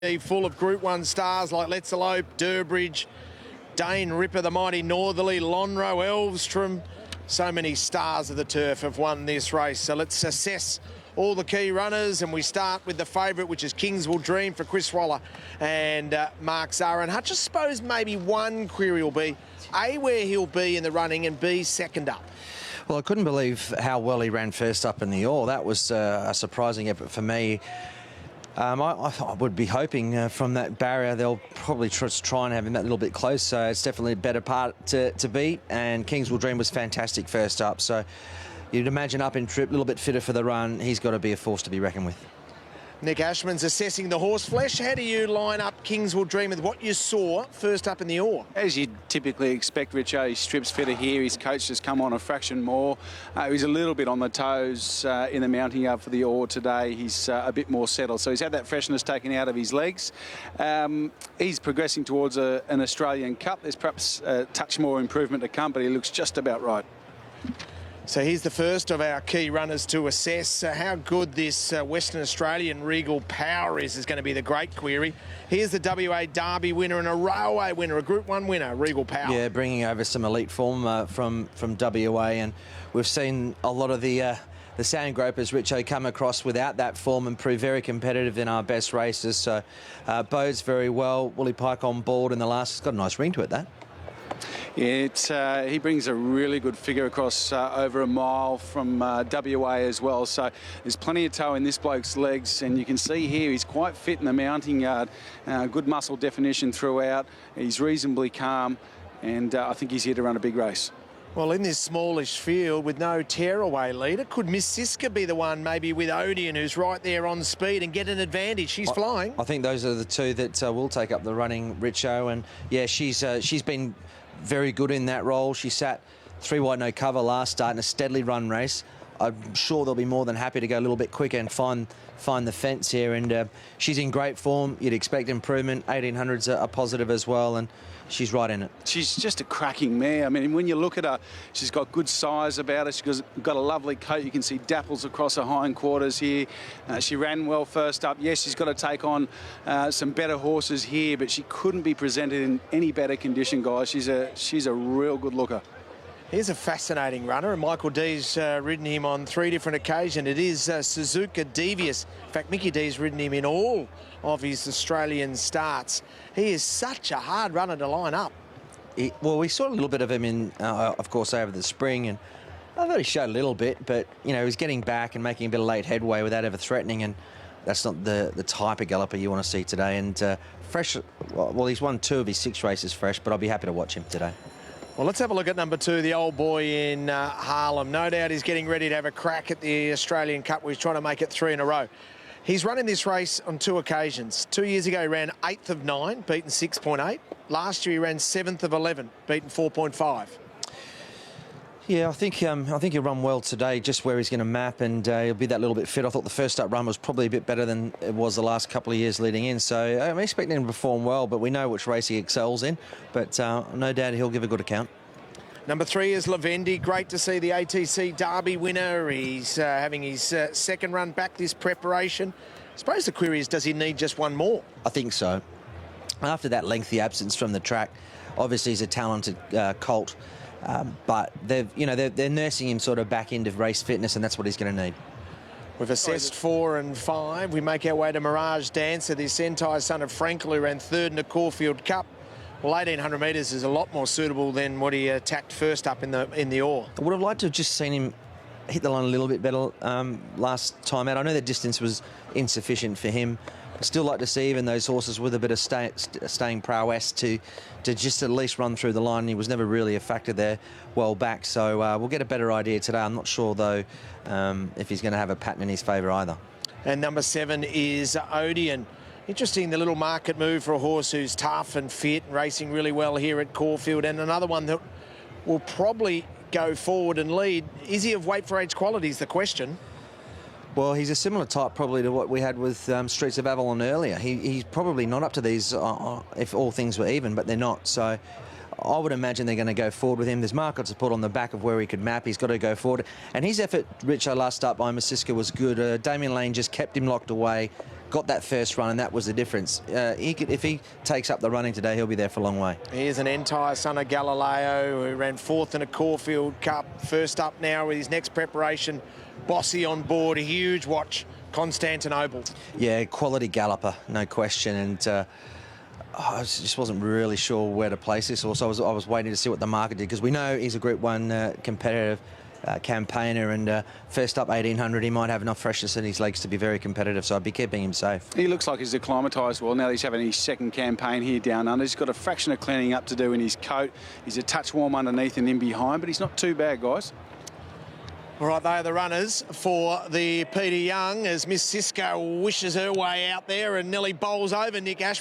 Full of Group 1 stars like Let's Elope, Durbridge, Dane Ripper, the mighty Northerly, Lonhro, Elvstrom. So many stars of the turf have won this race. So let's assess all the key runners, and we start with the favourite, which is Kingswood Dream for Chris Waller and Mark Zahra. And I just suppose maybe one query will be, A, where he'll be in the running, and B, second up. Well, I couldn't believe how well he ran first up in the Orr. That was a surprising effort for me. I would be hoping from that barrier they'll probably try and have him that little bit close, so it's definitely a better part to beat. And Kingswood Dream was fantastic first up, so you'd imagine up in trip, a little bit fitter for the run. He's got to be a force to be reckoned with. Nick Ashman's assessing the horse flesh. How do you line up Kingswood Dream with what you saw first up in the Orr? As you'd typically expect, Richo, his strip's fitter here. His coach has come on a fraction more. He's a little bit on the toes in the mounting yard for the Orr today. He's a bit more settled. So he's had that freshness taken out of his legs. He's progressing towards an Australian Cup. There's perhaps a touch more improvement to come, but he looks just about right. So here's the first of our key runners to assess how good this Western Australian Regal Power is going to be the great query. Here's the WA Derby winner and a railway winner, a Group 1 winner, Regal Power. Yeah, bringing over some elite form from WA, and we've seen a lot of the sand gropers, Richo, come across without that form and prove very competitive in our best races. So bodes very well. Woolly Pike on board in the last. It's got a nice ring to it, that. Yeah, he brings a really good figure across over a mile from WA as well. So there's plenty of toe in this bloke's legs, and you can see here he's quite fit in the mounting yard. Good muscle definition throughout. He's reasonably calm, and I think he's here to run a big race. Well, in this smallish field with no tearaway leader, could Miss Siska be the one, maybe with Odeon, who's right there on speed and get an advantage? She's flying. I think those are the two that will take up the running, Richo, and yeah, she's been very good in that role. She sat 3 wide no cover last start in a steadily run race. I'm sure they'll be more than happy to go a little bit quicker and find the fence here, and she's in great form. You'd expect improvement. 1800's a positive as well, and she's right in it. She's just a cracking mare. I mean, when you look at her, she's got good size about her. She's got a lovely coat. You can see dapples across her hindquarters here. She ran well first up. Yes, she's got to take on some better horses here, but she couldn't be presented in any better condition, guys. She's a real good looker. Here's a fascinating runner, and Michael D's ridden him on 3 different occasions. It is Suzuka Devious. In fact, Mickey D's ridden him in all of his Australian starts. He is such a hard runner to line up. Well, we saw a little bit of him in, of course, over the spring, and I thought he showed a little bit, but, you know, he was getting back and making a bit of late headway without ever threatening, and that's not the type of galloper you want to see today. And fresh, well, he's won 2 of his 6 races fresh, but I'll be happy to watch him today. Well, let's have a look at number 2, the old boy in Harlem. No doubt he's getting ready to have a crack at the Australian Cup, where he's trying to make it 3 in a row. He's run in this race on 2 occasions. 2 years ago, he ran 8th of 9, beaten 6.8. Last year, he ran 7th of 11, beaten 4.5. Yeah, I think he'll run well today, just where he's going to map, and he'll be that little bit fit. I thought the first up run was probably a bit better than it was the last couple of years leading in, so I'm expecting him to perform well, but we know which race he excels in, but no doubt he'll give a good account. Number 3 is Lavendi. Great to see the ATC Derby winner. He's having his second run back this preparation. I suppose the query is, does he need just one more? I think so. After that lengthy absence from the track, obviously he's a talented colt. But they're nursing him sort of back into race fitness, and that's what he's going to need. We've assessed 4 and 5. We make our way to Mirage Dancer, the Sentai son of Frankel, who ran 3rd in the Caulfield Cup. Well, 1,800 metres is a lot more suitable than what he attacked first up in the Orr. I would have liked to have just seen him hit the line a little bit better last time out. I know the distance was insufficient for him. I'd still like to see even those horses with a bit of staying prowess to just at least run through the line. He was never really a factor there well back, so we'll get a better idea today. I'm not sure, though, if he's going to have a pattern in his favour either. And number 7 is Odeon. Interesting, the little market move for a horse who's tough and fit, racing really well here at Caulfield, and another one that will probably go forward and lead. Is he of weight for age quality is the question. Well, he's a similar type probably to what we had with Streets of Avalon earlier. He's probably not up to these if all things were even, but they're not. So I would imagine they're going to go forward with him. There's market support on the back of where he could map. He's got to go forward. And his effort, Richo, last up by Masiska was good. Damien Lane just kept him locked away, got that first run, and that was the difference. If he takes up the running today, he'll be there for a long way. Here's an entire son of Galileo who ran 4th in a Caulfield Cup. First up now with his next preparation. Bossy on board, a huge watch, Constantinople. Yeah, quality galloper, no question. And I just wasn't really sure where to place this. Also, I was waiting to see what the market did, because we know he's a Group 1 competitive campaigner, and first up 1800, he might have enough freshness in his legs to be very competitive, so I'd be keeping him safe. He looks like he's acclimatised well. Now he's having his second campaign here down under. He's got a fraction of cleaning up to do in his coat. He's a touch warm underneath and in behind, but he's not too bad, guys. All right, they are the runners for the Peter Young as Miss Cisco wishes her way out there and nearly bowls over Nick Ash.